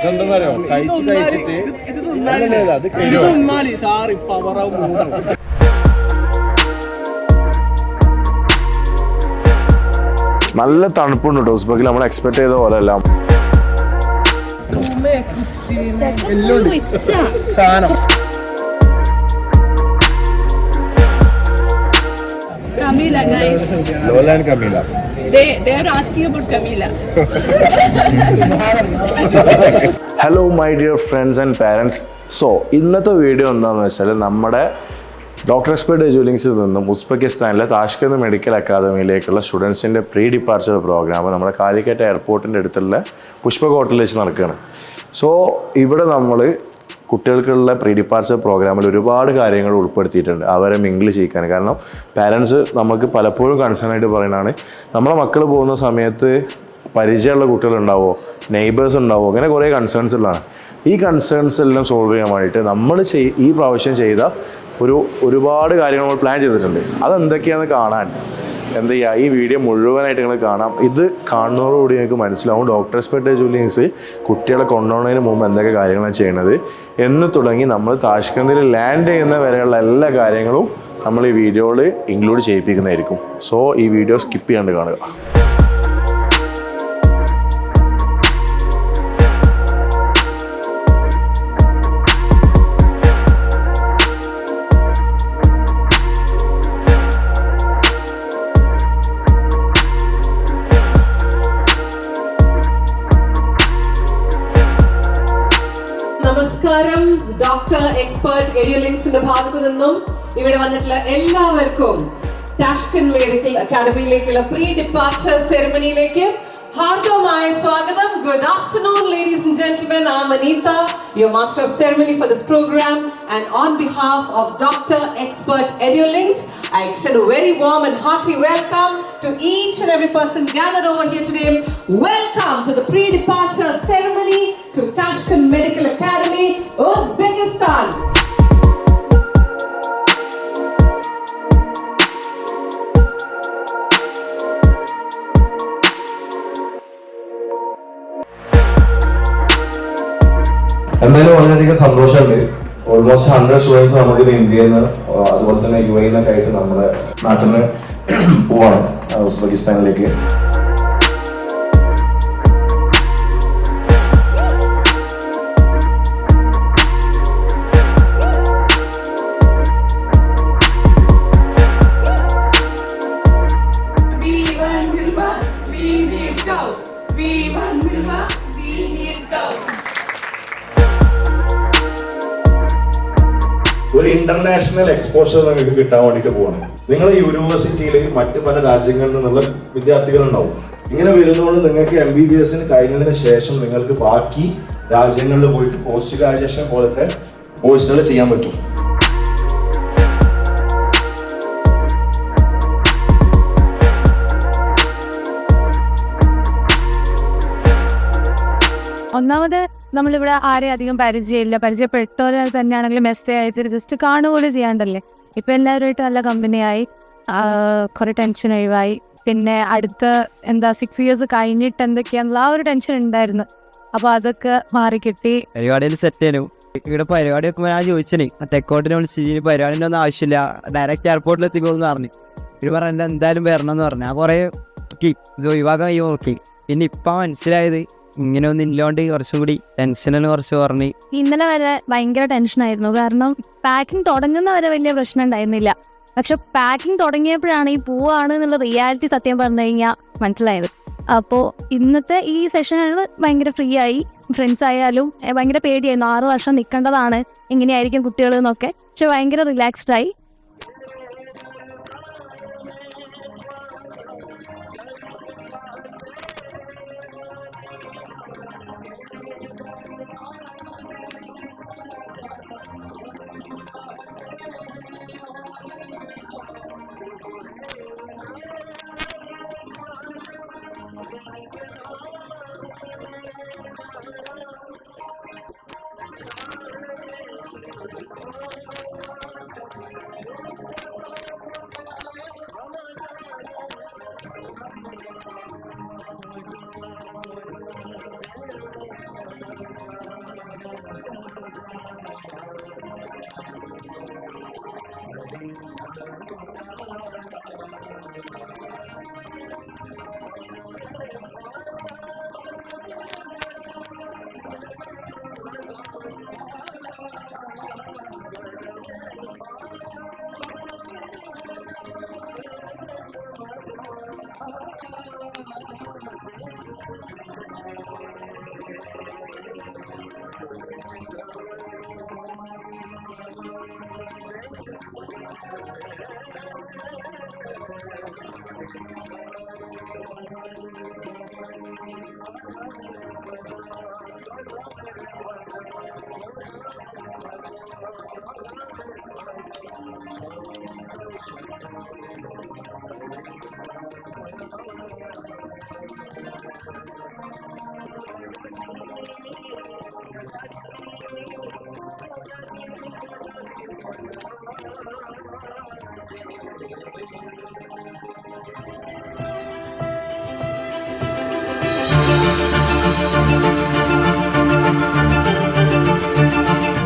നല്ല തണുപ്പുണ്ട് കേട്ടോ ഉസ്ബെക്കിൽ നമ്മൾ എക്സ്പെക്ട് ചെയ്ത പോലെ അല്ല. Camila, guys. Lola and Camila. They are asking about Camila. Hello my dear friends and parents. So ഇന്നത്തെ വീഡിയോ എന്താണെന്ന് വെച്ചാൽ നമ്മുടെ ഡോക്ടർ എക്സ്പെർട്ട് എജ്യൂലിങ്സിൽ നിന്നും ഉസ്ബെക്കിസ്ഥാനിലെ താഷ്കന്റ് മെഡിക്കൽ അക്കാദമിയിലേക്കുള്ള സ്റ്റുഡൻസിൻ്റെ പ്രീ ഡിപ്പാർച്ചർ പ്രോഗ്രാം നമ്മുടെ കാലിക്കറ്റ് എയർപോർട്ടിൻ്റെ അടുത്തുള്ള പുഷ്പക് ഹോട്ടലിൽ വെച്ച് നടക്കുകയാണ്. സോ ഇവിടെ നമ്മൾ കുട്ടികൾക്കുള്ള പ്രീ ഡിപ്പാർച്ചർ പ്രോഗ്രാമിൽ ഒരുപാട് കാര്യങ്ങൾ ഉൾപ്പെടുത്തിയിട്ടുണ്ട് അവരെ മിങ്കിൾ ചെയ്യിക്കാൻ. കാരണം പാരൻസ് നമുക്ക് പലപ്പോഴും കൺസേൺ ആയിട്ട് പറയുന്നതാണ് നമ്മളെ മക്കൾ പോകുന്ന സമയത്ത് പരിചയമുള്ള കുട്ടികളുണ്ടാവോ, നെയ്ബേഴ്സ് ഉണ്ടാവോ, അങ്ങനെ കുറേ കൺസേൺസ് ഉള്ളതാണ്. ഈ കൺസേൺസ് എല്ലാം സോൾവ് ചെയ്യാൻ വേണ്ടിയിട്ട് നമ്മൾ ഈ പ്രാവശ്യം ചെയ്ത ഒരുപാട് കാര്യങ്ങൾ നമ്മൾ പ്ലാൻ ചെയ്തിട്ടുണ്ട്. അതെന്തൊക്കെയാണെന്ന് കാണാൻ എന്ത് ചെയ്യുക, ഈ വീഡിയോ മുഴുവനായിട്ട് നിങ്ങൾ കാണാം. ഇത് കാണുന്നതോടുകൂടി നിങ്ങൾക്ക് മനസ്സിലാവും ഡോക്ടർ എക്സ്പെർട്ട് എജ്യൂലിങ്സ് കുട്ടികളെ കൊണ്ടുപോകുന്നതിന് മുമ്പ് എന്തൊക്കെ കാര്യങ്ങളാണ് ചെയ്യുന്നത് എന്ന് തുടങ്ങി നമ്മൾ താഷ്കന്തിൽ ലാൻഡ് ചെയ്യുന്ന വരെയുള്ള എല്ലാ കാര്യങ്ങളും നമ്മൾ ഈ വീഡിയോയിൽ ഇൻക്ലൂഡ് ചെയ്യിപ്പിക്കുന്നതായിരിക്കും. സോ ഈ വീഡിയോ സ്കിപ്പ് ചെയ്യാണ്ട് കാണുക. നമസ്കാരം. ഡോക്ടർ എക്സ്പെർട്ട് എഡ്യൂലിങ്സിന്റെ ഭാഗത്തു നിന്നും ഇവിടെ വന്നിട്ടുള്ള എല്ലാവർക്കും താഷ്കന്റ് മെഡിക്കൽ അക്കാദമിയിലേക്കുള്ള പ്രീ ഡിപ്പാർച്ചർ സെറമണിയിലേക്ക് ഹാർദവമായ സ്വാഗതം. Good afternoon, ladies and gentlemen. I'm Anita, your master of ceremony for this program, and on behalf of Dr. Expert Edulinks, I extend a very warm and hearty welcome to each and every person gathered over here today. Welcome to the pre-departure ceremony to Tashkent Medical Academy, Uzbekistan. എന്തായാലും വളരെയധികം സന്തോഷമുണ്ട്. Almost 100 students നമുക്ക് ഇന്ത്യയിൽ നിന്ന് അതുപോലെ തന്നെ UAE എന്നൊക്കെ ആയിട്ട് നമ്മുടെ നാട്ടിൽ നിന്ന് പോവാണ് ഉസ്ബെക്കിസ്ഥാനിലേക്ക്. ഒരു ഇന്റർനാഷണൽ എക്സ്പോഷർ നിങ്ങൾക്ക് കിട്ടാൻ വേണ്ടിയിട്ട് പോകണം. നിങ്ങളുടെ യൂണിവേഴ്സിറ്റിയിൽ മറ്റു പല രാജ്യങ്ങളിൽ നിന്നുള്ള വിദ്യാർത്ഥികളുണ്ടാവും. ഇങ്ങനെ വരുന്നതുകൊണ്ട് നിങ്ങൾക്ക് MBBS കഴിഞ്ഞതിന് ശേഷം നിങ്ങൾക്ക് ബാക്കി രാജ്യങ്ങളിൽ പോയിട്ട് പോസ്റ്റ് ഗ്രാജുവേഷൻ പോലത്തെ കോഴ്സുകൾ ചെയ്യാൻ പറ്റും. ഒന്നാമത് നമ്മളിവിടെ ആരെയും അധികം പരിചയമില്ല, പരിചയപ്പെട്ടവരെ തന്നെയാണെങ്കിലും മെസ്സേജ് അയച്ചിട്ട് ജസ്റ്റ് കാണുപോലെ ചെയ്യാണ്ടല്ലേ. ഇപ്പം എല്ലാവരുമായിട്ട് നല്ല കമ്പനിയായി, കുറേ ടെൻഷൻ ഒഴിവായി. പിന്നെ അടുത്ത 6 ഇയേഴ്സ് കഴിഞ്ഞിട്ട് എന്തൊക്കെയാണെന്നുള്ള ആ ഒരു ടെൻഷൻ ഉണ്ടായിരുന്നു. അപ്പോൾ അതൊക്കെ മാറിക്കിട്ടി. പരിപാടിയിൽ സെറ്റ് ചെയ്യണം. ഇവിടെ പരിപാടി വെക്കുമ്പോൾ ഞാൻ ചോദിച്ചേ ടെക്കോട്ടിനെ വിളിച്ച് പരിപാടിൻ്റെ ഒന്നും ആവശ്യമില്ല, ഡയറക്റ്റ് എയർപോർട്ടിൽ എത്തിക്കോളെന്ന് പറഞ്ഞു. ഇത് പറഞ്ഞ എന്തായാലും വരണമെന്ന് പറഞ്ഞു. ഞാൻ കുറേ ഒഴിവാക്കാൻ നോക്കി. പിന്നെ ഇപ്പം മനസ്സിലായത് ഇങ്ങനെ ഒന്നും ഇല്ലാണ്ട് കുറച്ചും കൂടി ടെൻഷനെല്ലാം കുറച്ച് പറഞ്ഞു. ഇന്നലെ വരെ ഭയങ്കര ടെൻഷനായിരുന്നു. കാരണം പാക്കിംഗ് തുടങ്ങുന്ന വരെ വലിയ പ്രശ്നം ഉണ്ടായിരുന്നില്ല. പക്ഷെ പാക്കിംഗ് തുടങ്ങിയപ്പോഴാണ് ഈ പോവാണ് എന്നുള്ള റിയാലിറ്റി സത്യം പറഞ്ഞു കഴിഞ്ഞാൽ മനസ്സിലായത്. അപ്പോൾ ഇന്നത്തെ ഈ സെഷനിൽ ഭയങ്കര ഫ്രീ ആയി. ഫ്രണ്ട്സ് ആയാലും ഭയങ്കര പേടിയായിരുന്നു. 6 വർഷം നിൽക്കേണ്ടതാണ്, എങ്ങനെയായിരിക്കും കുട്ടികൾ എന്നൊക്കെ. പക്ഷെ ഭയങ്കര റിലാക്സ്ഡ് ആയി.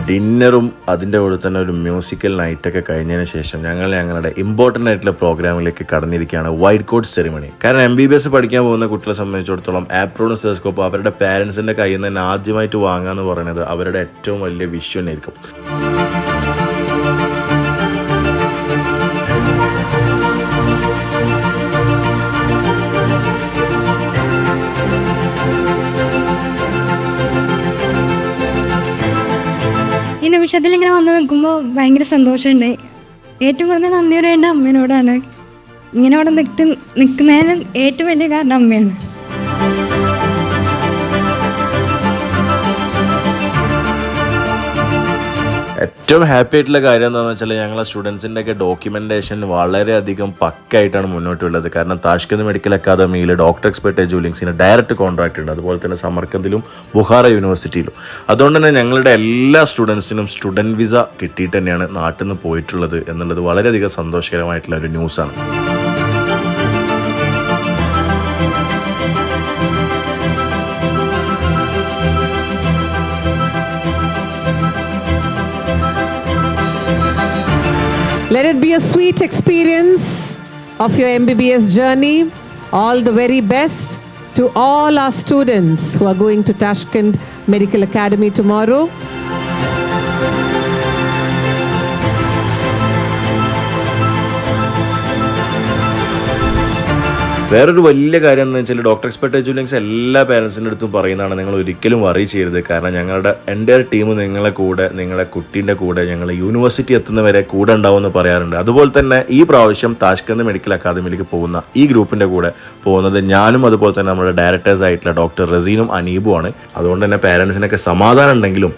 ഡിന്നറും അതിൻ്റെ കൂടെ തന്നെ ഒരു മ്യൂസിക്കൽ നൈറ്റൊക്കെ കഴിഞ്ഞതിന് ശേഷം ഞങ്ങളുടെ ഇമ്പോർട്ടൻ്റ് ആയിട്ടുള്ള പ്രോഗ്രാമിലേക്ക് കടന്നിരിക്കുകയാണ് വൈറ്റ് കോട്ട് സെറിമണി. കാരണം MBBS പഠിക്കാൻ പോകുന്ന കുട്ടികളെ സംബന്ധിച്ചിടത്തോളം ആപ്രോണും സ്റ്റെതസ്കോപ്പും അവരുടെ പാരൻസിൻ്റെ കയ്യിൽ നിന്ന് തന്നെ ആദ്യമായിട്ട് വാങ്ങുക എന്ന് പറയുന്നത് അവരുടെ ഏറ്റവും വലിയ വിഷു ആയിരിക്കും. ഈ നിമിഷത്തിൽ ഇങ്ങനെ വന്ന് നിൽക്കുമ്പോൾ ഭയങ്കര സന്തോഷമുണ്ട്. ഏറ്റവും കൂടുതൽ നന്ദി പറയേണ്ട അമ്മേനോടാണ്. ഇങ്ങനെ അവിടെ നിൽക്കുന്നതിന് ഏറ്റവും വലിയ കാരണം അമ്മയാണ്. ഏറ്റവും ഹാപ്പി ആയിട്ടുള്ള കാര്യം എന്താണെന്ന് വെച്ചാൽ ഞങ്ങളെ സ്റ്റുഡൻസിൻ്റെ ഒക്കെ ഡോക്യുമെൻറ്റേഷൻ വളരെയധികം പക്കായിട്ടാണ് മുന്നോട്ടുള്ളത്. കാരണം താഷ്കന്ത് മെഡിക്കൽ അക്കാദമിയിൽ ഡോക്ടർ എക്സ്പെർട്ട് എഡ്യൂലിങ്സിന് ഡയറക്റ്റ് കോൺട്രാക്റ്റ് ഉണ്ട്. അതുപോലെ തന്നെ സമർക്കന്ദിലും ബുഹാറ യൂണിവേഴ്സിറ്റിയിലും. അതുകൊണ്ട് തന്നെ ഞങ്ങളുടെ എല്ലാ സ്റ്റുഡൻസിനും സ്റ്റുഡൻറ്റ് വിസ കിട്ടിയിട്ട് തന്നെയാണ് നാട്ടിൽ നിന്ന് പോയിട്ടുള്ളത് എന്നുള്ളത് വളരെയധികം സന്തോഷകരമായിട്ടുള്ള ഒരു ന്യൂസാണ്. Let it be a sweet experience of your MBBS journey. All the very best to all our students who are going to Tashkent Medical Academy tomorrow. വേറൊരു വലിയ കാര്യം എന്ന് വെച്ചാൽ ഡോക്ടർ എക്സ്പെർട്ട് എഡ്യൂലിങ്സ് എല്ലാ പേരൻസിൻ്റെ അടുത്തും പറയുന്നതാണ്, നിങ്ങൾ ഒരിക്കലും വറി ചെയ്യരുത്. കാരണം ഞങ്ങളുടെ എൻ്റെ ടീം നിങ്ങളെ കൂടെ, നിങ്ങളുടെ കുട്ടീൻ്റെ കൂടെ ഞങ്ങൾ യൂണിവേഴ്സിറ്റി എത്തുന്നവരെ കൂടെ ഉണ്ടാവുമെന്ന് പറയാറുണ്ട്. അതുപോലെ തന്നെ ഈ പ്രാവശ്യം താഷ്കന്ത് മെഡിക്കൽ അക്കാദമിയിലേക്ക് പോകുന്ന ഈ ഗ്രൂപ്പിൻ്റെ കൂടെ പോകുന്നത് ഞാനും അതുപോലെ തന്നെ നമ്മുടെ ഡയറക്ടേഴ്സ് ആയിട്ടുള്ള ഡോക്ടർ റസീനും അനീബുമാണ്. അതുകൊണ്ട് തന്നെ പേരൻസിനൊക്കെ സമാധാനം ഉണ്ടെങ്കിലും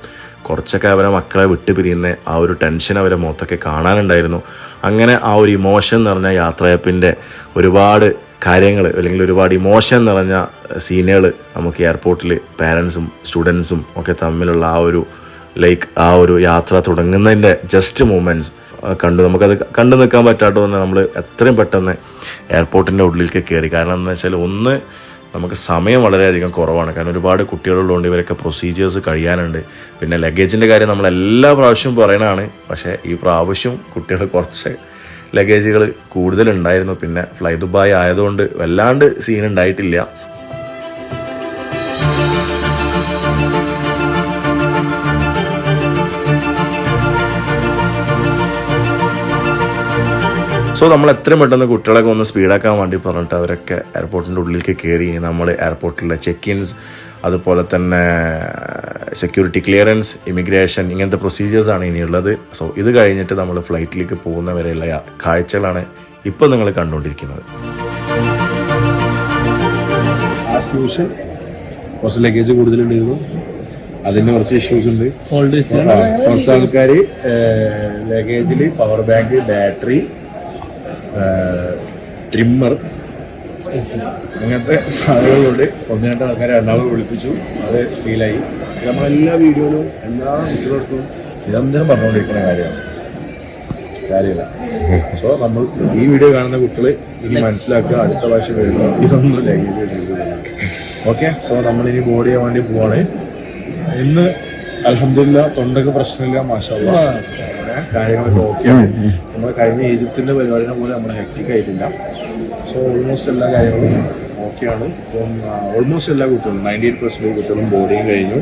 കുറച്ചൊക്കെ അവരെ മക്കളെ വിട്ടുപിരിയുന്ന ആ ഒരു ടെൻഷൻ അവരെ മുഖത്തൊക്കെ കാണാനുണ്ടായിരുന്നു. അങ്ങനെ ആ ഒരു ഇമോഷൻ നിറഞ്ഞ യാത്രയപ്പിൻ്റെ ഒരുപാട് കാര്യങ്ങൾ അല്ലെങ്കിൽ ഒരുപാട് ഇമോഷൻ നിറഞ്ഞ സീനുകൾ നമുക്ക് എയർപോർട്ടിൽ പാരൻസും സ്റ്റുഡൻസും ഒക്കെ തമ്മിലുള്ള ആ ഒരു യാത്ര തുടങ്ങുന്നതിൻ്റെ ജസ്റ്റ് മൂമെൻറ്റ്സ് നമുക്കത് കണ്ടു നിൽക്കാൻ പറ്റാത്തതുകൊണ്ട് നമ്മൾ എത്രയും പെട്ടെന്ന് എയർപോർട്ടിൻ്റെ ഉള്ളിലേക്ക് കയറി. കാരണം എന്താണെന്ന് വെച്ചാൽ നമുക്ക് സമയം വളരെയധികം കുറവാണ്. കാരണം ഒരുപാട് കുട്ടികളുള്ളതുകൊണ്ട് ഇവരൊക്കെ പ്രൊസീജിയേഴ്സ് കഴിയാനുണ്ട്. പിന്നെ ലഗേജിൻ്റെ കാര്യം നമ്മൾ എല്ലാ പ്രാവശ്യവും പറയണതാണ്. പക്ഷേ ഈ പ്രാവശ്യം കുട്ടികൾ കുറച്ച് ലഗേജുകൾ കൂടുതലുണ്ടായിരുന്നു. പിന്നെ ഫ്ലൈ ദുബായ് ആയതുകൊണ്ട് വല്ലാണ്ട് സീൻ ഉണ്ടായിട്ടില്ല. സോ നമ്മൾ എത്രയും പെട്ടെന്ന് കുട്ടികളൊക്കെ ഒന്ന് സ്പീഡാക്കാൻ വേണ്ടി പറഞ്ഞിട്ട് അവരൊക്കെ എയർപോർട്ടിൻ്റെ ഉള്ളിലേക്ക് കയറി. നമ്മൾ എയർപോർട്ടിലെ ചെക്ക് ഇൻസ്, അതുപോലെ തന്നെ സെക്യൂരിറ്റി ക്ലിയറൻസ്, ഇമിഗ്രേഷൻ, ഇങ്ങനത്തെ പ്രൊസീജിയേഴ്സാണ് ഇനിയുള്ളത്. സോ ഇത് കഴിഞ്ഞിട്ട് നമ്മൾ ഫ്ലൈറ്റിലേക്ക് പോകുന്നവരെയുള്ള കാഴ്ചകളാണ് ഇപ്പോൾ നിങ്ങൾ കണ്ടുകൊണ്ടിരിക്കുന്നത്. കുറച്ച് ലഗേജ് കൂടുതലുണ്ടായിരുന്നു, അതിന് കുറച്ച് ഇഷ്യൂസ് ഉണ്ട്. കുറച്ച് ആൾക്കാർ ലഗേജിൽ പവർ ബാങ്ക്, ബാറ്ററി, ട്രിമ്മർ, അങ്ങനത്തെ സാധനങ്ങളുണ്ട്. ഒന്ന് രണ്ട് ആൾക്കാരെ രണ്ടാമത് വിളിപ്പിച്ചു, അത് ഫീലായി. നമ്മളെല്ലാ വീഡിയോയിലും എല്ലാ കുട്ടികളടുത്തും നിരന്തരം പറഞ്ഞുകൊണ്ടിരിക്കുന്ന കാര്യമില്ല. സോ നമ്മൾ ഈ വീഡിയോ കാണുന്ന കുട്ടികൾ ഇനി മനസ്സിലാക്കുക, അടുത്ത പ്രാവശ്യം വരുമ്പോൾ ഇതൊന്നും ലഗേജ്. ഓക്കെ, സോ നമ്മളിനി ബോർഡ് ചെയ്യാൻ വേണ്ടി പോവാണ്. ഇന്ന് അൽഹംദുലില്ലാ തൊണ്ടക്ക് പ്രശ്നമില്ല, മാഷാഅല്ലാ കാര്യങ്ങളൊക്കെ ഓക്കെയാണ്. നമ്മൾ കഴിഞ്ഞ ഈജിപ്തിൻ്റെ പരിപാടിനെ പോലെ നമ്മൾ ഹെക്റ്റിക് ആയിട്ടില്ല. സോ ഓൾമോസ്റ്റ് എല്ലാ കാര്യങ്ങളും ഓക്കെയാണ്. ഇപ്പം ഓൾമോസ്റ്റ് എല്ലാ കുട്ടികളും 98% കുട്ടികളും ബോർഡിങ് കഴിഞ്ഞു.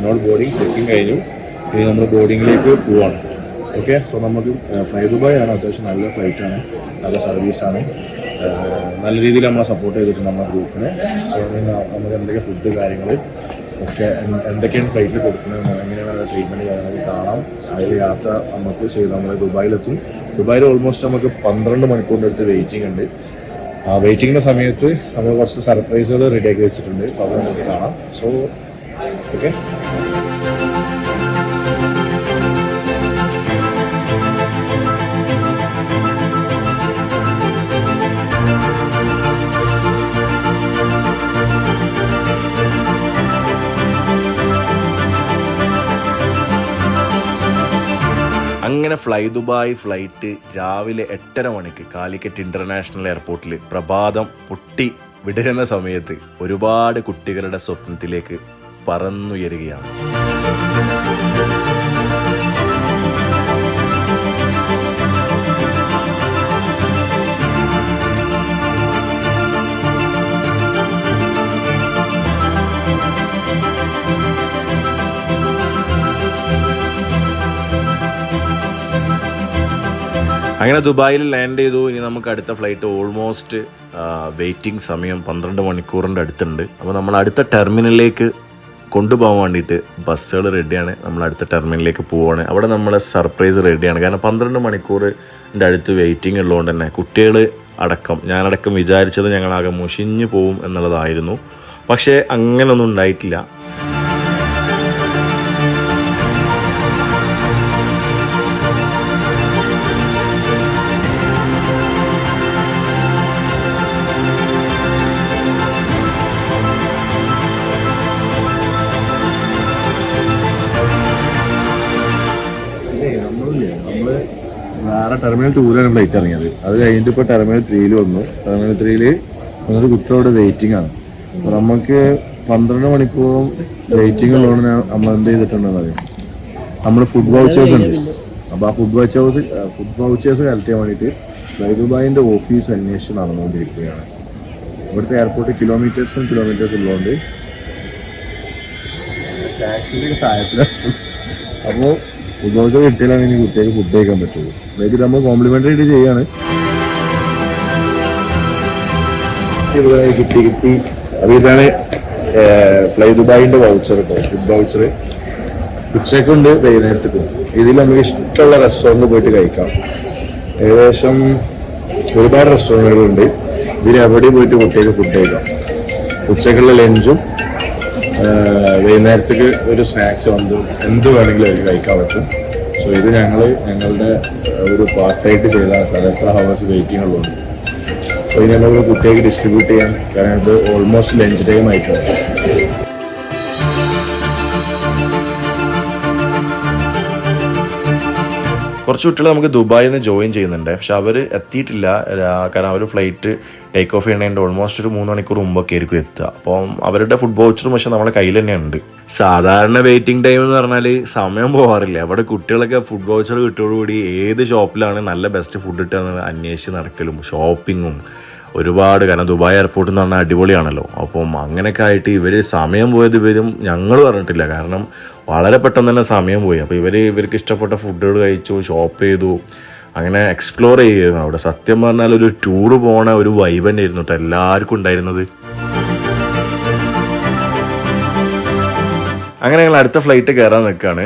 നോട്ട് ബോർഡിങ്, ചെക്കിങ് കഴിഞ്ഞു. ഇനി നമ്മൾ ബോർഡിങ്ങിലേക്ക് പോവാണ്. ഓക്കെ, സോ നമുക്ക് ഫ്ലൈ ദുബായ് ആണ്. അത്യാവശ്യം നല്ല ഫ്ലൈറ്റാണ്, നല്ല സർവീസാണ്. നല്ല രീതിയിൽ നമ്മളെ സപ്പോർട്ട് ചെയ്തിട്ടുണ്ട് നമ്മുടെ ഗ്രൂപ്പിനെ. സോ നമുക്ക് എന്തൊക്കെ ഫുഡ് കാര്യങ്ങൾ ഒക്കെ എന്തൊക്കെയാണ് ഫ്ലൈറ്റിൽ കൊടുക്കുന്നത്, എങ്ങനെയാണ് ട്രീറ്റ്മെൻറ്റ് കാര്യങ്ങളൊക്കെ കാണാം. അതിൽ യാത്ര നമുക്ക് ചെയ്ത് നമ്മൾ ദുബായിലെത്തും. ദുബായിൽ ഓൾമോസ്റ്റ് നമുക്ക് 12 മണിക്കൂറിൻ്റെ അടുത്ത് വെയിറ്റിംഗ് ഉണ്ട്. ആ വെയിറ്റിങ്ങിൻ്റെ സമയത്ത് നമ്മൾ കുറച്ച് സർപ്രൈസുകൾ റെഡിയാക്കി വെച്ചിട്ടുണ്ട്. അപ്പോൾ അത് നമുക്ക് കാണാം. So okay. അങ്ങനെ ഫ്ലൈ ദുബായ് ഫ്ലൈറ്റ് രാവിലെ 8:30 മണിക്ക് കാലിക്കറ്റ് ഇൻ്റർനാഷണൽ എയർപോർട്ടിൽ പ്രഭാതം പൊട്ടി വിടരുന്ന സമയത്ത് ഒരുപാട് കുട്ടികളുടെ സ്വപ്നത്തിലേക്ക് പറന്നുയരുകയാണ്. അങ്ങനെ ദുബായിൽ ലാൻഡ് ചെയ്തു. ഇനി നമുക്ക് അടുത്ത ഫ്ലൈറ്റ് ഓൾമോസ്റ്റ് വെയിറ്റിംഗ് സമയം 12 മണിക്കൂറിൻ്റെ അടുത്തുണ്ട്. അപ്പോൾ നമ്മൾ അടുത്ത ടെർമിനലിലേക്ക് കൊണ്ടുപോകാൻ വേണ്ടിയിട്ട് ബസ്സുകൾ റെഡിയാണ്. നമ്മൾ അടുത്ത ടെർമിനലിലേക്ക് പോവുകയാണ്. അവിടെ നമ്മളെ സർപ്രൈസ് റെഡിയാണ്. കാരണം 12 മണിക്കൂറിൻ്റെ അടുത്ത് വെയിറ്റിംഗ് ഉള്ളതുകൊണ്ട് തന്നെ കുട്ടികൾ അടക്കം ഞാനടക്കം വിചാരിച്ചത് ഞങ്ങളാകെ മുഷിഞ്ഞു പോവും എന്നുള്ളതായിരുന്നു. പക്ഷേ അങ്ങനെയൊന്നും ഉണ്ടായിട്ടില്ല. വേറെ ടെർമിനൽ 2-ലാണ് ഫ്ലൈറ്റ് ഇറങ്ങിയത്. അത് കഴിഞ്ഞിട്ട് ഇപ്പോൾ ടെർമിനൽ 3 വന്നു. ടെർമിനൽ 3 വന്നൊരു കുട്ടിയോട് വെയിറ്റിംഗ് ആണ്. അപ്പോൾ നമുക്ക് 12 മണിക്കൂറും വെയിറ്റിംഗ് ഉള്ളതുകൊണ്ട് നമ്മൾ എന്ത് ചെയ്തിട്ടുണ്ടെന്ന് അറിയാം, നമ്മൾ ഫുഡ് വൗച്ചേഴ്സ് ഉണ്ട്. അപ്പോൾ ആ ഫുഡ് വൗച്ചേഴ്സ് കളക്ട് ചെയ്യാൻ വേണ്ടിയിട്ട് ഫ്ലൈ ദുബായിൻ്റെ ഓഫീസ് അന്വേഷിച്ച് നടന്നുകൊണ്ടിരിക്കുകയാണ്. ഇവിടുത്തെ എയർപോർട്ട് കിലോമീറ്റേഴ്സ് ഉള്ളതുകൊണ്ട് ടാക്സിൻ്റെ സഹായത്തിലാണ്. അപ്പോൾ ഫുഡ് വൗച്ചർ കിട്ടിയാലാണ് ഇനി കുട്ടികൾക്ക് ഫുഡ് കഴിക്കാൻ പറ്റുള്ളൂ. അതായത് നമ്മൾ കോംപ്ലിമെൻ്ററി ആയിട്ട് ചെയ്യാണ്. കിട്ടി. അപ്പോൾ ഇതാണ് ഫ്ലൈ ദുബായിൻ്റെ വൗച്ചർ കേട്ടോ, ഫുഡ് വൗച്ചർ. ഉച്ചക്കുണ്ട്, വൈകുന്നേരത്തേക്കും. ഇതിൽ നമുക്ക് ഇഷ്ടമുള്ള റെസ്റ്റോറൻറ്റിൽ പോയിട്ട് കഴിക്കാം. ഏകദേശം ഒരുപാട് റെസ്റ്റോറൻറ്റുകളുണ്ട്. ഇതിൽ എവിടെ പോയിട്ട് കുട്ടികൾക്ക് ഫുഡ് കഴിക്കാം. ഉച്ചക്കുള്ള ലഞ്ചും വൈകുന്നേരത്തേക്ക് ഒരു സ്നാക്സ് എന്ത് വേണമെങ്കിലും അവർക്ക് കഴിക്കാൻ പറ്റും. സോ ഇത് ഞങ്ങളുടെ ഒരു പാർട്ടായിട്ട് ചെയ്തതാണ്. സാർ എത്ര ഹവേഴ്സ് വെയിറ്റിംഗ് ഉള്ളതുകൊണ്ട്. സോ ഇത് നമുക്ക് കുട്ടികൾക്ക് ഡിസ്ട്രിബ്യൂട്ട് ചെയ്യാൻ, കാരണം ഇത് ഓൾമോസ്റ്റ് ലഞ്ച് ടൈം ആയിട്ടുണ്ട്. കുറച്ച് കുട്ടികൾ നമുക്ക് ദുബായിൽ നിന്ന് ജോയിൻ ചെയ്യുന്നുണ്ട്. പക്ഷെ അവർ എത്തിയിട്ടില്ല. കാരണം അവർ ഫ്ലൈറ്റ് ടേക്ക് ഓഫ് ചെയ്യണതിൻ്റെ ഓൾമോസ്റ്റ് ഒരു 3 മണിക്കൂർ മുമ്പൊക്കെ ആയിരിക്കും എത്തുക. അപ്പം അവരുടെ ഫുഡ് വൗച്ചറും പക്ഷേ നമ്മളെ കയ്യിൽ തന്നെ ഉണ്ട്. സാധാരണ വെയിറ്റിംഗ് ടൈം എന്ന് പറഞ്ഞാൽ സമയം പോകാറില്ല. അവിടെ കുട്ടികളൊക്കെ ഫുഡ് വൗച്ചർ കിട്ടിയോടുകൂടി ഏത് ഷോപ്പിലാണ് നല്ല ബെസ്റ്റ് ഫുഡ് കിട്ടുക അന്വേഷിച്ച് നടക്കലും ഷോപ്പിങ്ങും ഒരുപാട്. കാരണം ദുബായ് എയർപോർട്ട് എന്ന് പറഞ്ഞാൽ അടിപൊളിയാണല്ലോ. അപ്പം അങ്ങനെയൊക്കെ ആയിട്ട് ഇവർ സമയം പോയത് ഞങ്ങൾ പറഞ്ഞിട്ടില്ല. കാരണം വളരെ പെട്ടെന്ന് തന്നെ സമയം പോയി. അപ്പോൾ ഇവർക്ക് ഇഷ്ടപ്പെട്ട ഫുഡുകൾ കഴിച്ചു, ഷോപ്പ് ചെയ്തു, അങ്ങനെ എക്സ്പ്ലോർ ചെയ്യുന്നു. അവിടെ സത്യം പറഞ്ഞാൽ ഒരു ടൂറ് പോണ ഒരു വൈബ് തന്നെ ആയിരുന്നു കേട്ടോ എല്ലാവർക്കും ഉണ്ടായിരുന്നത്. അങ്ങനെ ഞങ്ങൾ അടുത്ത ഫ്ലൈറ്റ് കയറാൻ നിൽക്കുകയാണ്.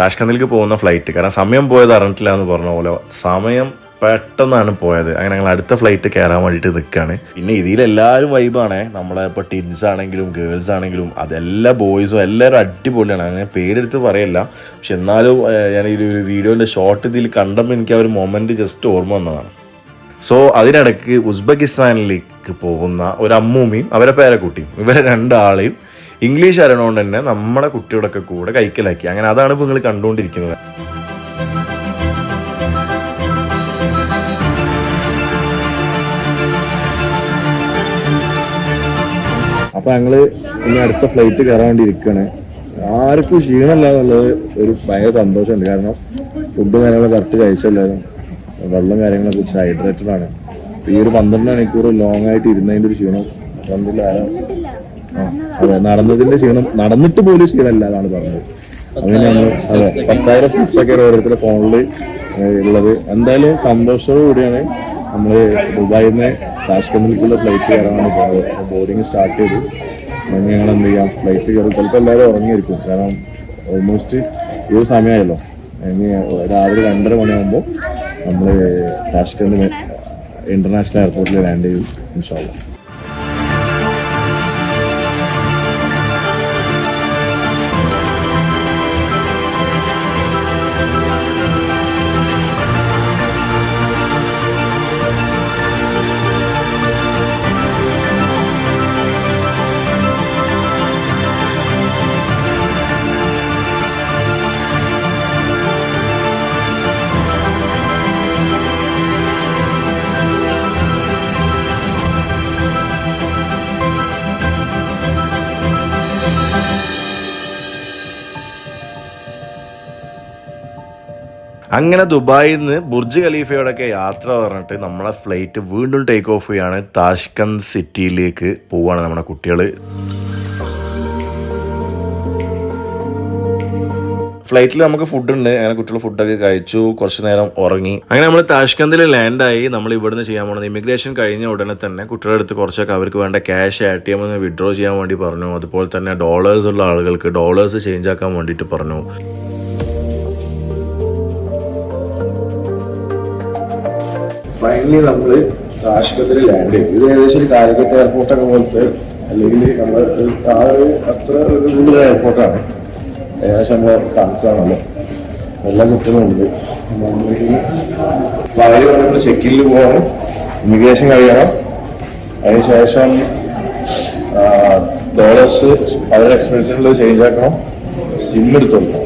താഷ്കന്ദിലേക്ക് പോകുന്ന ഫ്ലൈറ്റ്. കാരണം സമയം പോയത് അറിഞ്ഞിട്ടില്ല എന്ന് പറഞ്ഞ പോലെ സമയം പെട്ടെന്നാണ് പോയത്. അങ്ങനെ ഞങ്ങൾ അടുത്ത ഫ്ലൈറ്റ് കയറാൻ വേണ്ടിയിട്ട് നിൽക്കുകയാണ്. പിന്നെ ഇതിലെല്ലാവരും വൈബാണ്. നമ്മളെ ഇപ്പോൾ ടിൻസ് ആണെങ്കിലും ഗേൾസ് ആണെങ്കിലും അതെല്ലാ ബോയ്സും എല്ലാവരും അടിപൊളിയാണ്. അങ്ങനെ പേരെടുത്ത് പറയല്ല. പക്ഷെ എന്നാലും ഞാൻ ഈ ഒരു വീഡിയോൻ്റെ ഷോർട്ട് ഇതിൽ കണ്ടപ്പോൾ എനിക്ക് ആ ഒരു മൊമെൻറ്റ് ജസ്റ്റ് ഓർമ്മ വന്നതാണ്. സോ അതിനിടയ്ക്ക് ഉസ്ബെക്കിസ്ഥാനിലേക്ക് പോകുന്ന ഒരു അമ്മൂമ്മയും അവരെ പേരക്കുട്ടിയും ഇവരെ 2 ആളെയും ഇംഗ്ലീഷ് അറിയണോണ്ട് തന്നെ നമ്മുടെ കുട്ടിയോടൊക്കെ കൂടെ കൈക്കലാക്കി. അങ്ങനെ അതാണ് ഇപ്പോൾ നിങ്ങൾ കണ്ടുകൊണ്ടിരിക്കുന്നത്. അപ്പോൾ ഞങ്ങൾ ഇനി അടുത്ത ഫ്ലൈറ്റ് കയറാൻ വേണ്ടി ഇരിക്കുകയാണ്. ആർക്കും ക്ഷീണമല്ല എന്നുള്ളത് ഒരു ഭയങ്കര സന്തോഷമുണ്ട്. കാരണം ഫുഡ് കാര്യങ്ങൾ കറക്റ്റ് കഴിച്ചല്ലാലും വെള്ളം കാര്യങ്ങളെ കുറിച്ച് ഹൈഡ്രേറ്റഡ് ആണ്. ഈ ഒരു 12 മണിക്കൂർ ലോങ് ആയിട്ട് ഇരുന്നതിൻ്റെ ഒരു ക്ഷീണം അതെ, നടന്നതിന്റെ ക്ഷീണം, നടന്നിട്ട് പോലും ക്ഷീണമല്ല എന്നാണ് പറഞ്ഞത്. അങ്ങനെയാണ്. അതെ, 10,000 സ്റ്റെപ്സൊക്കെ ഓരോരുത്തരുടെ ഫോണിൽ ഉള്ളത്. എന്തായാലും സന്തോഷത്തോടു കൂടിയാണ് നമ്മൾ ദുബായിൽ നിന്ന് താഷ്കന്ദിലേക്കുള്ള ഫ്ലൈറ്റ് കയറാനാണ് പോകുന്നത്. ബോർഡിങ് സ്റ്റാർട്ട് ചെയ്തു. അങ്ങനെ ഞങ്ങൾ എന്ത് ചെയ്യാം, ഫ്ലൈറ്റ് കയറി. ചിലപ്പോൾ എല്ലാവരും ഉറങ്ങിയിരിക്കും, കാരണം ഓൾമോസ്റ്റ് ഈ ഒരു സമയമായല്ലോ. ഇനി രാവിലെ 2:30 മണിയാകുമ്പോൾ നമ്മൾ താഷ്കന്റ് ഇന്റർനാഷണൽ എയർപോർട്ടിൽ ലാൻഡ് ചെയ്യും ഇൻഷാ അല്ലാഹ്. അങ്ങനെ ദുബായിൽ നിന്ന് ബുർജ് ഖലീഫയോടൊക്കെ യാത്ര പറഞ്ഞിട്ട് നമ്മളെ ഫ്ലൈറ്റ് വീണ്ടും ടേക്ക് ഓഫ് ചെയ്യാണ്. താഷ്കന്ത് സിറ്റിയിലേക്ക് പോവാണ് നമ്മുടെ കുട്ടികൾ. ഫ്ലൈറ്റിൽ നമുക്ക് ഫുഡ് ഉണ്ട്. അങ്ങനെ കുട്ടികൾ ഫുഡൊക്കെ കഴിച്ചു, കുറച്ച് നേരം ഉറങ്ങി. അങ്ങനെ നമ്മൾ താഷ്കന്തിൽ ലാൻഡായി. നമ്മൾ ഇവിടുന്ന് ചെയ്യാൻ പോകുന്നത് ഇമിഗ്രേഷൻ കഴിഞ്ഞ ഉടനെ തന്നെ കുട്ടികളുടെ അടുത്ത് കുറച്ചൊക്കെ അവർക്ക് വേണ്ട ക്യാഷ് ATM വിഡ്രോ ചെയ്യാൻ വേണ്ടി പറഞ്ഞു. അതുപോലെ തന്നെ ഡോളേഴ്സ് ഉള്ള ആളുകൾക്ക് ഡോളേഴ്സ് ചേഞ്ച് ആക്കാൻ വേണ്ടിയിട്ട് പറഞ്ഞു. ഫൈനലി നമ്മൾ താഷ്കന്തിൽ ലാൻഡ് ചെയ്തു. ഇത് ഏകദേശം ഒരു കാലിക്കറ്റ് എയർപോർട്ടൊക്കെ പോലത്തെ, അല്ലെങ്കിൽ നമ്മൾ അത്ര ഒരു കൂടുതൽ എയർപോർട്ടാണ്. ഏകദേശം നമ്മൾ കാണിച്ചാണല്ലോ, എല്ലാ കുട്ടികളും ഉണ്ട്. അവർ നമ്മൾ ചെക്കിങ്ങിൽ പോകണം, ഇമിഗ്രേഷൻ കഴിയണം. അതിനുശേഷം ഡോളേഴ്സ് വളരെ എക്സ്പെൻസീവ് ചേഞ്ച് ആക്കണം, സിം എടുത്ത് കൊടുക്കണം.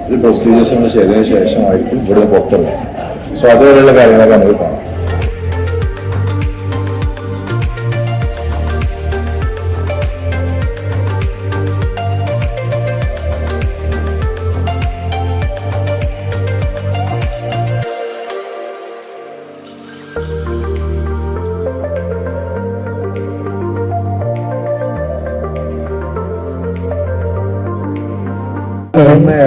ഇത് പ്രൊസീജിയേഴ്സ് നമ്മൾ ചെയ്തതിന് ശേഷമായിരിക്കും ഇവിടെ പുറത്തുള്ളത്. സോ അതുപോലെയുള്ള കാര്യങ്ങളൊക്കെ നമുക്ക് കാണാം.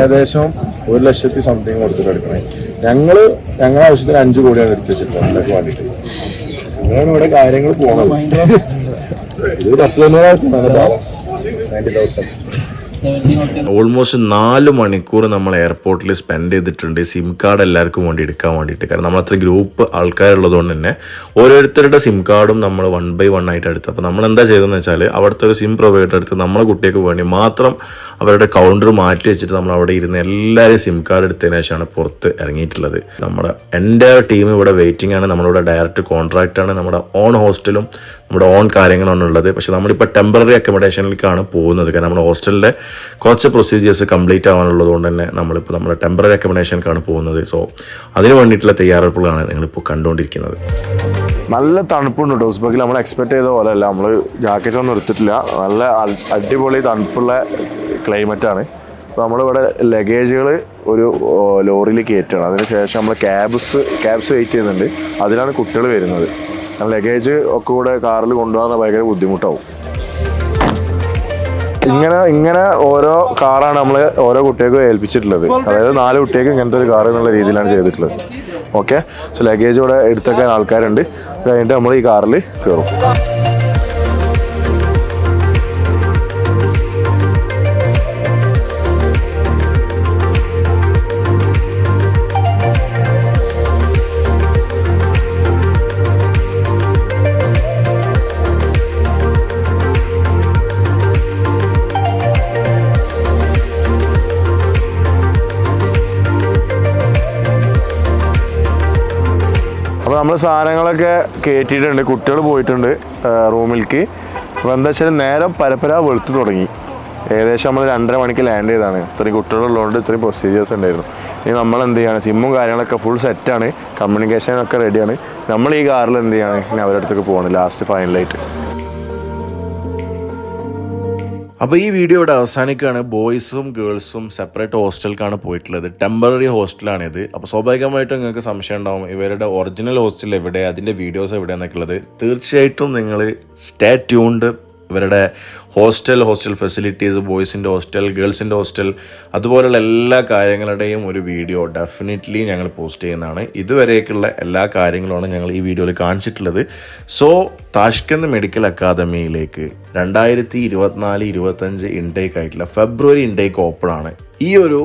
ഏകദേശം 1,00,000 സംതിങ് കൊടുത്തിട്ട് എടുക്കണേ. ഞങ്ങളെ ആവശ്യത്തിന് 5 കോടിയാണ് എടുത്ത് വെച്ചിട്ടുള്ളത് അതിനൊക്കെ വേണ്ടിയിട്ട്. അങ്ങനെയാണ് ഇവിടെ കാര്യങ്ങൾ പോകണം. ഇത് 90,000 ഓൾമോസ്റ്റ് 4 മണിക്കൂർ നമ്മൾ എയർപോർട്ടിൽ സ്പെൻഡ് ചെയ്തിട്ടുണ്ട് സിം കാർഡ് എല്ലാവർക്കും വേണ്ടി എടുക്കാൻ വേണ്ടിയിട്ട്. കാരണം നമ്മളത്ര ഗ്രൂപ്പ് ആൾക്കാരുള്ളത് കൊണ്ട് തന്നെ ഓരോരുത്തരുടെ സിം കാർഡും നമ്മൾ 1 by 1 ആയിട്ട് എടുത്ത്. അപ്പോൾ നമ്മൾ എന്താ ചെയ്തതെന്ന് വെച്ചാൽ അവിടുത്തെ ഒരു സിം പ്രൊവൈഡർ എടുത്ത് നമ്മളെ കുട്ടികൾക്ക് വേണ്ടി മാത്രം അവരുടെ കൗണ്ടർ മാറ്റി വെച്ചിട്ട് നമ്മൾ അവിടെ ഇരുന്ന് എല്ലാവരെയും സിം കാർഡ് എടുത്തതിന് ശേഷമാണ് പുറത്ത് ഇറങ്ങിയിട്ടുള്ളത്. നമ്മുടെ എൻ്റെ ടീം ഇവിടെ വെയിറ്റിംഗ് ആണ്. നമ്മളിവിടെ ഡയറക്റ്റ് കോൺട്രാക്റ്റ് ആണ്. നമ്മുടെ ഓൺ ഹോസ്റ്റലും നമ്മുടെ ഓൺ കാര്യങ്ങളാണ് ഉള്ളത്. പക്ഷേ നമ്മളിപ്പോൾ ടെമ്പററി അക്കോമഡേഷനിലേക്കാണ് പോകുന്നത്. കാരണം നമ്മുടെ ഹോസ്റ്റലിലെ കുറച്ച് പ്രൊസീജിയേഴ്സ് കംപ്ലീറ്റ് ആവാനുള്ളത് കൊണ്ട് തന്നെ നമ്മളിപ്പോൾ നമ്മുടെ ടെമ്പററി അക്കോമഡേഷനിലേക്കാണ് പോകുന്നത്. സോ അതിന് വേണ്ടിയിട്ടുള്ള തയ്യാറെടുപ്പുകളാണ് നിങ്ങളിപ്പോൾ കണ്ടുകൊണ്ടിരിക്കുന്നത്. നല്ല തണുപ്പുണ്ട് കേട്ടോ ഉസ്ബെക്കിൽ. നമ്മൾ എക്സ്പെക്ട് ചെയ്ത പോലെ അല്ല. നമ്മൾ ജാക്കറ്റ് ഒന്നും എടുത്തിട്ടില്ല. നല്ല അടിപൊളി തണുപ്പുള്ള ക്ലൈമറ്റാണ്. അപ്പോൾ നമ്മളിവിടെ ലഗേജുകൾ ഒരു ലോറിയിൽ കയറ്റുകയാണ്. അതിനുശേഷം നമ്മൾ ക്യാബ്സ് വെയിറ്റ് ചെയ്യുന്നുണ്ട്. അതിലാണ് കുട്ടികൾ വരുന്നത്. ലഗേജ് ഒക്കെ കൂടെ കാറിൽ കൊണ്ടുപോകാൻ ഭയങ്കര ബുദ്ധിമുട്ടാവും. ഇങ്ങനെ ഓരോ കാറാണ് നമ്മൾ ഓരോ കുട്ടികൾക്കും ഏൽപ്പിച്ചിട്ടുള്ളത്. അതായത് 4 കുട്ടികൾക്ക് ഇങ്ങനത്തെ ഒരു കാർ എന്നുള്ള രീതിയിലാണ് ചെയ്തിട്ടുള്ളത്. ഓക്കെ, സോ ലഗേജ് ഇവിടെ എടുത്തൊക്കെ ആൾക്കാരുണ്ട്. കഴിഞ്ഞിട്ട് നമ്മൾ ഈ കാറിൽ കയറും. അപ്പോൾ നമ്മൾ സാധനങ്ങളൊക്കെ കയറ്റിയിട്ടുണ്ട്. കുട്ടികൾ പോയിട്ടുണ്ട് റൂമിലേക്ക്. അപ്പോൾ എന്താ വെച്ചാൽ നേരം പരപ്പര വെളുത്ത് തുടങ്ങി. ഏകദേശം നമ്മൾ 2:30 മണിക്ക് ലാൻഡ് ചെയ്താണ്. ഇത്രയും കുട്ടികളുള്ളതുകൊണ്ട് ഇത്രയും പ്രൊസീജിയേഴ്സ് ഉണ്ടായിരുന്നു. ഇനി നമ്മൾ എന്ത് ചെയ്യാണ്, സിമ്മും കാര്യങ്ങളൊക്കെ ഫുൾ സെറ്റാണ്, കമ്മ്യൂണിക്കേഷനൊക്കെ റെഡിയാണ്. നമ്മൾ ഈ കാറിൽ എന്ത് ചെയ്യാണ്, ഇനി അവരുടെ അടുത്തേക്ക് പോകണം ലാസ്റ്റ് ഫൈനലായിട്ട്. അപ്പോൾ ഈ വീഡിയോ ഇവിടെ അവസാനിക്കുകയാണ്. ബോയ്സും ഗേൾസും സെപ്പറേറ്റ് ഹോസ്റ്റലിലേക്കാണ് പോയിട്ടുള്ളത്. ടെമ്പററി ഹോസ്റ്റലാണിത്. അപ്പോൾ സ്വാഭാവികമായിട്ടും നിങ്ങൾക്ക് സംശയം ഉണ്ടാവും ഇവരുടെ ഒറിജിനൽ ഹോസ്റ്റൽ എവിടെ, അതിൻ്റെ വീഡിയോസ് എവിടെയാണെന്നൊക്കെ ഉള്ളത്. തീർച്ചയായിട്ടും നിങ്ങൾ സ്റ്റേ ട്യൂൺഡ്. ഇവരുടെ ഹോസ്റ്റൽ ഫെസിലിറ്റീസ്, ബോയ്സിൻ്റെ ഹോസ്റ്റൽ, ഗേൾസിൻ്റെ ഹോസ്റ്റൽ, അതുപോലുള്ള എല്ലാ കാര്യങ്ങളുടെയും ഒരു വീഡിയോ ഡെഫിനറ്റ്ലി ഞങ്ങൾ പോസ്റ്റ് ചെയ്യുന്നതാണ്. ഇതുവരേക്കുള്ള എല്ലാ കാര്യങ്ങളുമാണ് ഞങ്ങൾ ഈ വീഡിയോയിൽ കാണിച്ചിട്ടുള്ളത്. സോ താഷ്കന്റ് മെഡിക്കൽ അക്കാദമിയിലേക്ക് 2024-25 ഇൻടേക്ക് ആയിട്ടുള്ള ഫെബ്രുവരി ഇൻടേക്ക് ഓപ്പൺ ആണ്. ഈ ഒരു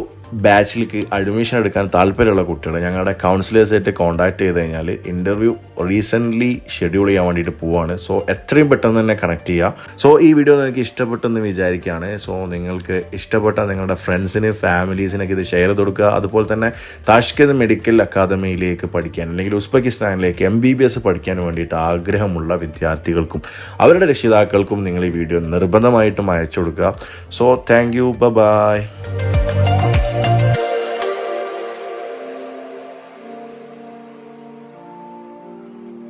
ബാച്ചിലേക്ക് അഡ്മിഷൻ എടുക്കാൻ താല്പര്യമുള്ള കുട്ടികൾ ഞങ്ങളുടെ കൗൺസിലേഴ്സായിട്ട് കോൺടാക്ട് ചെയ്ത് കഴിഞ്ഞാൽ ഇൻ്റർവ്യൂ റീസെൻ്റ്ലി ഷെഡ്യൂൾ ചെയ്യാൻ വേണ്ടിയിട്ട് പോവാണ്. സോ എത്രയും പെട്ടെന്ന് തന്നെ കണക്ട് ചെയ്യുക. സോ ഈ വീഡിയോ നിങ്ങൾക്ക് ഇഷ്ടപ്പെട്ടെന്ന് വിചാരിക്കുകയാണ്. സോ നിങ്ങൾക്ക് ഇഷ്ടപ്പെട്ട നിങ്ങളുടെ ഫ്രണ്ട്സിന്, ഫാമിലീസിനൊക്കെ ഇത് ഷെയർ ചെയ്ത് കൊടുക്കുക. അതുപോലെ തന്നെ താഷ്കന്റ് മെഡിക്കൽ അക്കാദമിയിലേക്ക് പഠിക്കാൻ അല്ലെങ്കിൽ ഉസ്ബെക്കിസ്ഥാനിലേക്ക് MBBS പഠിക്കാൻ വേണ്ടിയിട്ട് ആഗ്രഹമുള്ള വിദ്യാർത്ഥികൾക്കും അവരുടെ രക്ഷിതാക്കൾക്കും നിങ്ങൾ ഈ വീഡിയോ നിർബന്ധമായിട്ടും അയച്ചു കൊടുക്കുക. So thank you, by.